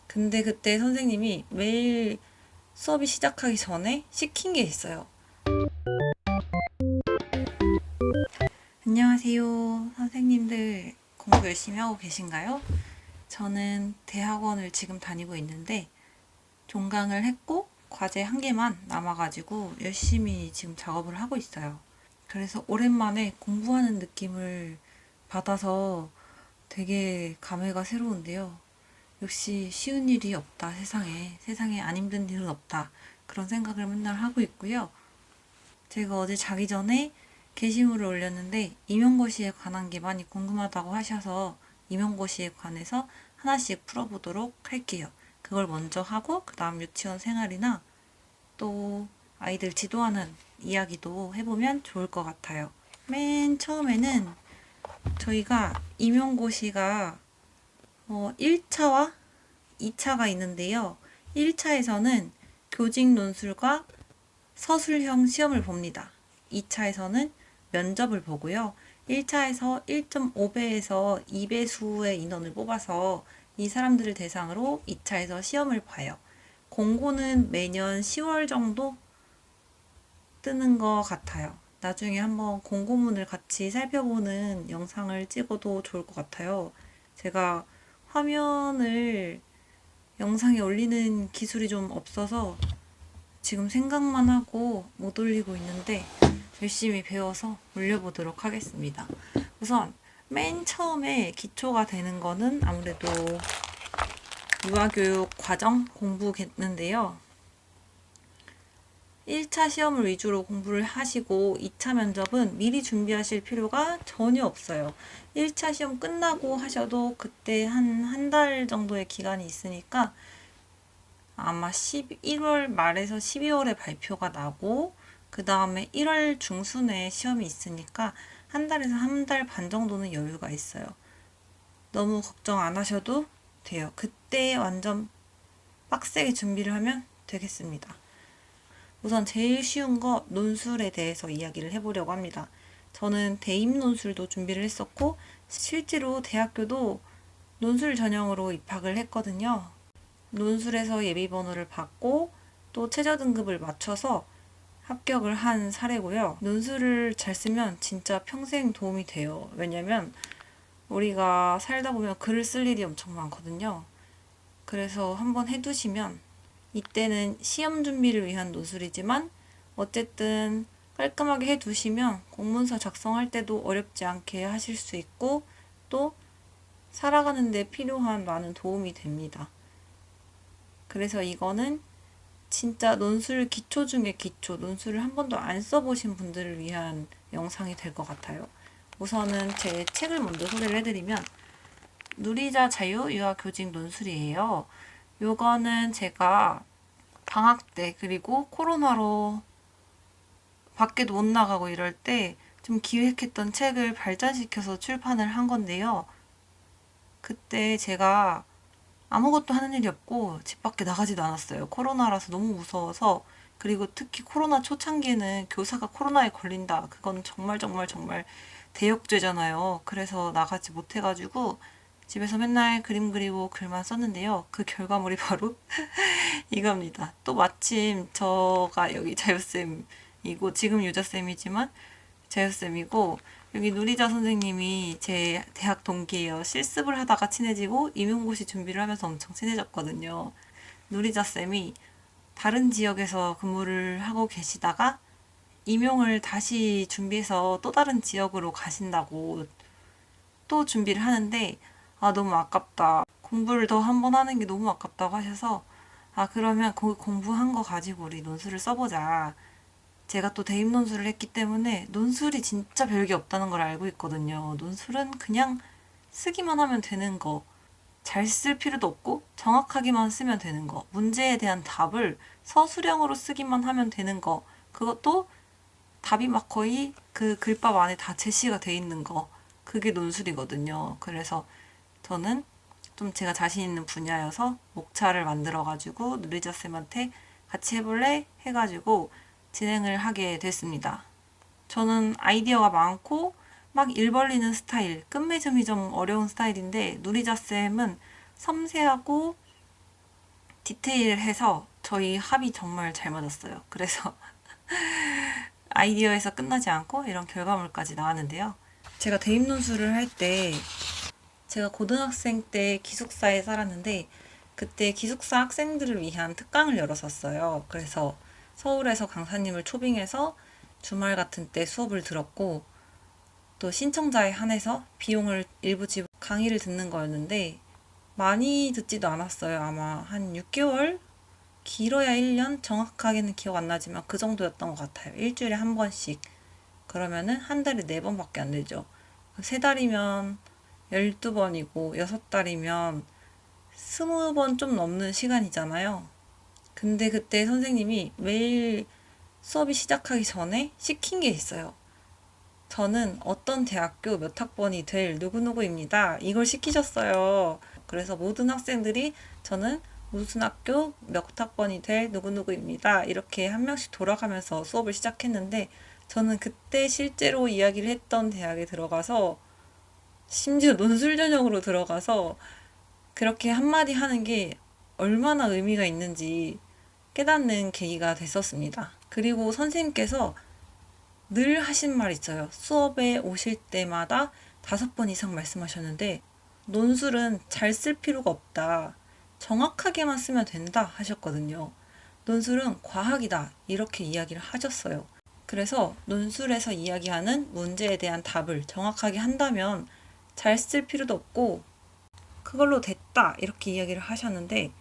근데 그때 선생님이 매일 수업이 시작하기 전에 시킨 게 있어요. 안녕하세요. 선생님들 공부 열심히 하고 계신가요? 저는 대학원을 지금 다니고 있는데 종강을 했고 과제 한 개만 남아가지고 열심히 지금 작업을 하고 있어요. 그래서 오랜만에 공부하는 느낌을 받아서 되게 감회가 새로운데요. 역시 쉬운 일이 없다, 세상에. 세상에 안 힘든 일은 없다. 그런 생각을 맨날 하고 있고요. 제가 어제 자기 전에 게시물을 올렸는데 임용고시에 관한 게 많이 궁금하다고 하셔서 임용고시에 관해서 하나씩 풀어보도록 할게요. 그걸 먼저 하고 그 다음 유치원 생활이나 또 아이들 지도하는 이야기도 해보면 좋을 것 같아요. 맨 처음에는 저희가 임용고시가 1차와 2차가 있는데요. 1차에서는 교직 논술과 서술형 시험을 봅니다. 2차에서는 면접을 보고요. 1차에서 1.5배에서 2배수의 인원을 뽑아서 이 사람들을 대상으로 2차에서 시험을 봐요. 공고는 매년 10월 정도 뜨는 것 같아요. 나중에 한번 공고문을 같이 살펴보는 영상을 찍어도 좋을 것 같아요. 제가 화면을 영상에 올리는 기술이 좀 없어서 지금 생각만 하고 못 올리고 있는데 열심히 배워서 올려보도록 하겠습니다. 우선 맨 처음에 기초가 되는 거는 아무래도 유아교육 과정 공부겠는데요. 1차 시험을 위주로 공부를 하시고 2차 면접은 미리 준비하실 필요가 전혀 없어요. 1차 시험 끝나고 하셔도 그때 한 달 정도의 기간이 있으니까 아마 11월 말에서 12월에 발표가 나고 그 다음에 1월 중순에 시험이 있으니까 한 달에서 한 달 반 정도는 여유가 있어요. 너무 걱정 안 하셔도 돼요. 그때 완전 빡세게 준비를 하면 되겠습니다. 우선 제일 쉬운 거 논술에 대해서 이야기를 해보려고 합니다. 저는 대입 논술도 준비를 했었고 실제로 대학교도 논술 전형으로 입학을 했거든요. 논술에서 예비번호를 받고 또 최저 등급을 맞춰서 합격을 한 사례고요. 논술을 잘 쓰면 진짜 평생 도움이 돼요. 왜냐면 우리가 살다 보면 글을 쓸 일이 엄청 많거든요. 그래서 한번 해두시면 이때는 시험 준비를 위한 논술이지만 어쨌든 깔끔하게 해두시면 공문서 작성할 때도 어렵지 않게 하실 수 있고 또 살아가는 데 필요한 많은 도움이 됩니다. 그래서 이거는 진짜 논술 기초 중에 기초, 논술을 한 번도 안 써보신 분들을 위한 영상이 될 것 같아요. 우선은 제 책을 먼저 소개를 해드리면 누리자 자유 유아 교직 논술이에요. 요거는 제가 방학 때 그리고 코로나로 밖에도 못 나가고 이럴 때 좀 기획했던 책을 발전시켜서 출판을 한 건데요. 그때 제가 아무것도 하는 일이 없고 집 밖에 나가지도 않았어요. 코로나라서 너무 무서워서. 그리고 특히 코로나 초창기에는 교사가 코로나에 걸린다. 그건 정말 정말 정말 대역죄잖아요. 그래서 나가지 못해가지고 집에서 맨날 그림 그리고 글만 썼는데요. 그 결과물이 바로 이겁니다. 또 마침 저가 여기 자유쌤이고 지금 유자쌤이지만 자유쌤이고 여기 누리자 선생님이 제 대학 동기예요. 실습을 하다가 친해지고 임용고시 준비를 하면서 엄청 친해졌거든요. 누리자 쌤이 다른 지역에서 근무를 하고 계시다가 임용을 다시 준비해서 또 다른 지역으로 가신다고 또 준비를 하는데 너무 아깝다. 공부를 더 한 번 하는 게 너무 아깝다고 하셔서 그러면 거기 공부한 거 가지고 우리 논술을 써보자. 제가 또 대입 논술을 했기 때문에 논술이 진짜 별게 없다는 걸 알고 있거든요. 논술은 그냥 쓰기만 하면 되는 거. 잘 쓸 필요도 없고 정확하게만 쓰면 되는 거. 문제에 대한 답을 서술형으로 쓰기만 하면 되는 거. 그것도 답이 막 거의 그 글밥 안에 다 제시가 돼 있는 거. 그게 논술이거든요. 그래서 저는 좀 제가 자신 있는 분야여서 목차를 만들어가지고 누리자쌤한테 같이 해볼래? 해가지고 진행을 하게 됐습니다. 저는 아이디어가 많고 막 일 벌리는 스타일, 끝맺음이 좀 어려운 스타일인데 누리자쌤은 섬세하고 디테일해서 저희 합이 정말 잘 맞았어요. 그래서 아이디어에서 끝나지 않고 이런 결과물까지 나왔는데요. 제가 대입 논술을 할 때 제가 고등학생 때 기숙사에 살았는데 그때 기숙사 학생들을 위한 특강을 열었었어요. 그래서 서울에서 강사님을 초빙해서 주말 같은 때 수업을 들었고 또 신청자에 한해서 비용을 일부 지불 강의를 듣는 거였는데 많이 듣지도 않았어요. 아마 한 6개월? 길어야 1년? 정확하게는 기억 안 나지만 그 정도였던 것 같아요. 일주일에 한 번씩. 그러면은 한 달에 4번밖에 안 되죠. 3달이면 12번이고 6달이면 20번 좀 넘는 시간이잖아요. 근데 그때 선생님이 매일 수업이 시작하기 전에 시킨 게 있어요. 저는 어떤 대학교 몇 학번이 될 누구누구입니다. 이걸 시키셨어요. 그래서 모든 학생들이 저는 무슨 학교 몇 학번이 될 누구누구입니다. 이렇게 한 명씩 돌아가면서 수업을 시작했는데 저는 그때 실제로 이야기를 했던 대학에 들어가서 심지어 논술 전형으로 들어가서 그렇게 한마디 하는 게 얼마나 의미가 있는지 깨닫는 계기가 됐었습니다. 그리고 선생님께서 늘 하신 말 있어요. 수업에 오실 때마다 5번 이상 말씀하셨는데 논술은 잘 쓸 필요가 없다. 정확하게만 쓰면 된다 하셨거든요. 논술은 과학이다. 이렇게 이야기를 하셨어요. 그래서 논술에서 이야기하는 문제에 대한 답을 정확하게 한다면 잘 쓸 필요도 없고 그걸로 됐다. 이렇게 이야기를 하셨는데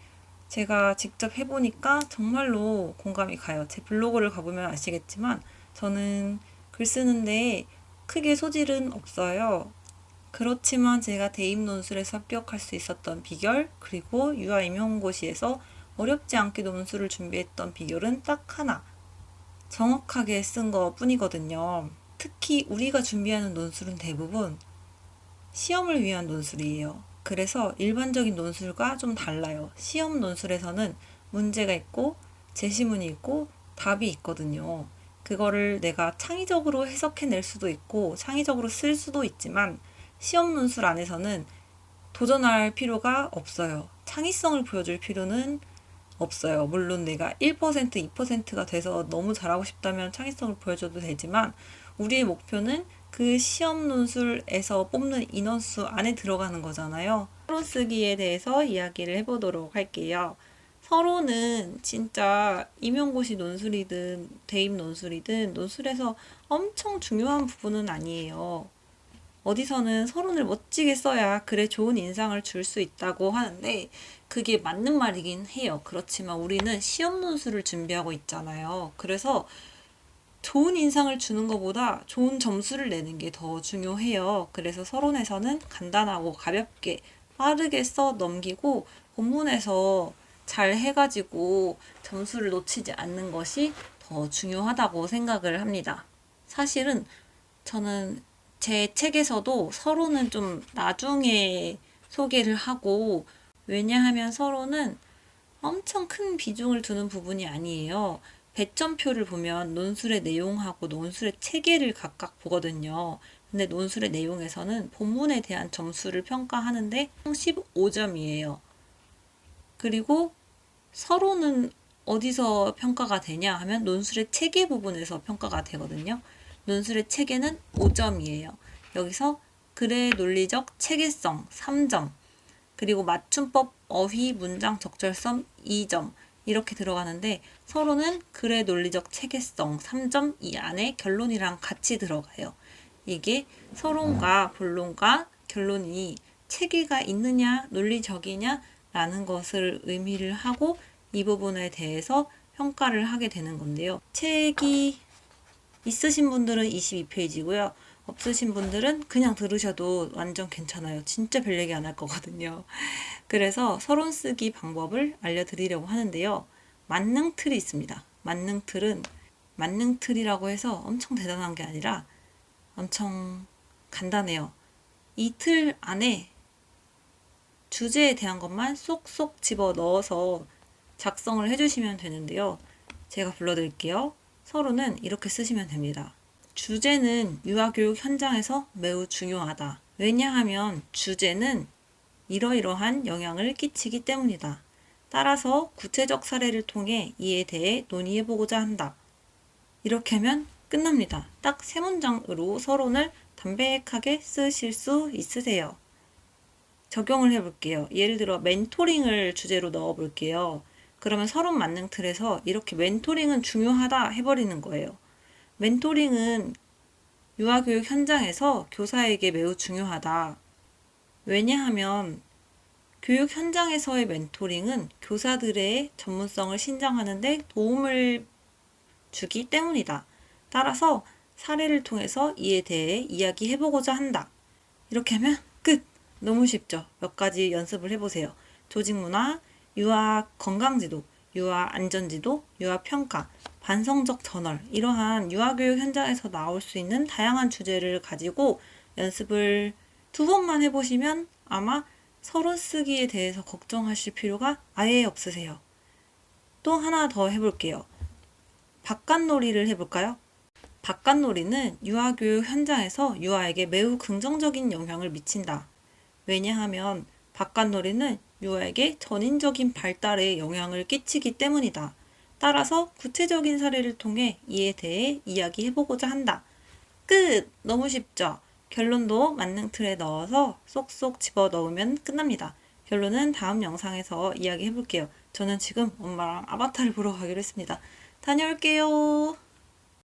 제가 직접 해보니까 정말로 공감이 가요. 제 블로그를 가보면 아시겠지만 저는 글 쓰는데 크게 소질은 없어요. 그렇지만 제가 대입 논술에서 합격할 수 있었던 비결, 그리고 유아 임용고시에서 어렵지 않게 논술을 준비했던 비결은 딱 하나. 정확하게 쓴 것 뿐이거든요. 특히 우리가 준비하는 논술은 대부분 시험을 위한 논술이에요. 그래서 일반적인 논술과 좀 달라요. 시험 논술에서는 문제가 있고 제시문이 있고 답이 있거든요. 그거를 내가 창의적으로 해석해낼 수도 있고 창의적으로 쓸 수도 있지만 시험 논술 안에서는 도전할 필요가 없어요. 창의성을 보여줄 필요는 없어요. 물론 내가 1%, 2%가 돼서 너무 잘하고 싶다면 창의성을 보여줘도 되지만 우리의 목표는 그 시험 논술에서 뽑는 인원수 안에 들어가는 거잖아요. 서론 쓰기에 대해서 이야기를 해보도록 할게요. 서론은 진짜 임용고시 논술이든 대입 논술이든 논술에서 엄청 중요한 부분은 아니에요. 어디서는 서론을 멋지게 써야 글에 좋은 인상을 줄 수 있다고 하는데 그게 맞는 말이긴 해요. 그렇지만 우리는 시험 논술을 준비하고 있잖아요. 그래서 좋은 인상을 주는 것보다 좋은 점수를 내는 게 더 중요해요. 그래서 서론에서는 간단하고 가볍게 빠르게 써 넘기고 본문에서 잘 해가지고 점수를 놓치지 않는 것이 더 중요하다고 생각을 합니다. 사실은 저는 제 책에서도 서론은 좀 나중에 소개를 하고 왜냐하면 서론은 엄청 큰 비중을 두는 부분이 아니에요. 배점표를 보면 논술의 내용하고 논술의 체계를 각각 보거든요. 근데 논술의 내용에서는 본문에 대한 점수를 평가하는데 15점이에요. 그리고 서론은 어디서 평가가 되냐 하면 논술의 체계 부분에서 평가가 되거든요. 논술의 체계는 5점이에요. 여기서 글의 논리적 체계성 3점, 그리고 맞춤법, 어휘, 문장 적절성 2점 이렇게 들어가는데 서론은 글의 논리적 체계성 3점 이 안에 결론이랑 같이 들어가요. 이게 서론과 본론과 결론이 체계가 있느냐 논리적이냐 라는 것을 의미를 하고 이 부분에 대해서 평가를 하게 되는 건데요. 책이 있으신 분들은 22페이지고요. 없으신 분들은 그냥 들으셔도 완전 괜찮아요. 진짜 별 얘기 안 할 거거든요. 그래서 서론 쓰기 방법을 알려드리려고 하는데요. 만능 틀이 있습니다. 만능 틀은 만능 틀이라고 해서 엄청 대단한 게 아니라 엄청 간단해요. 이 틀 안에 주제에 대한 것만 쏙쏙 집어 넣어서 작성을 해주시면 되는데요. 제가 불러드릴게요. 서론은 이렇게 쓰시면 됩니다. 주제는 유아교육 현장에서 매우 중요하다. 왜냐하면 주제는 이러이러한 영향을 끼치기 때문이다. 따라서 구체적 사례를 통해 이에 대해 논의해보고자 한다. 이렇게 하면 끝납니다. 딱 3문장으로 서론을 담백하게 쓰실 수 있으세요. 적용을 해볼게요. 예를 들어 멘토링을 주제로 넣어볼게요. 그러면 서론 만능 틀에서 이렇게 멘토링은 중요하다 해버리는 거예요. 멘토링은 유아교육 현장에서 교사에게 매우 중요하다. 왜냐하면 교육 현장에서의 멘토링은 교사들의 전문성을 신장하는 데 도움을 주기 때문이다. 따라서 사례를 통해서 이에 대해 이야기해보고자 한다. 이렇게 하면 끝! 너무 쉽죠? 몇 가지 연습을 해보세요. 조직문화, 유아 건강지도, 유아 안전지도, 유아 평가, 반성적 저널, 이러한 유아교육 현장에서 나올 수 있는 다양한 주제를 가지고 연습을 2번만 해보시면 아마 서론 쓰기에 대해서 걱정하실 필요가 아예 없으세요. 또 하나 더 해볼게요. 바깥놀이를 해볼까요? 바깥놀이는 유아교육 현장에서 유아에게 매우 긍정적인 영향을 미친다. 왜냐하면 바깥놀이는 유아에게 전인적인 발달에 영향을 끼치기 때문이다. 따라서 구체적인 사례를 통해 이에 대해 이야기해보고자 한다. 끝! 너무 쉽죠? 결론도 만능 틀에 넣어서 쏙쏙 집어넣으면 끝납니다. 결론은 다음 영상에서 이야기해볼게요. 저는 지금 엄마랑 아바타를 보러 가기로 했습니다. 다녀올게요.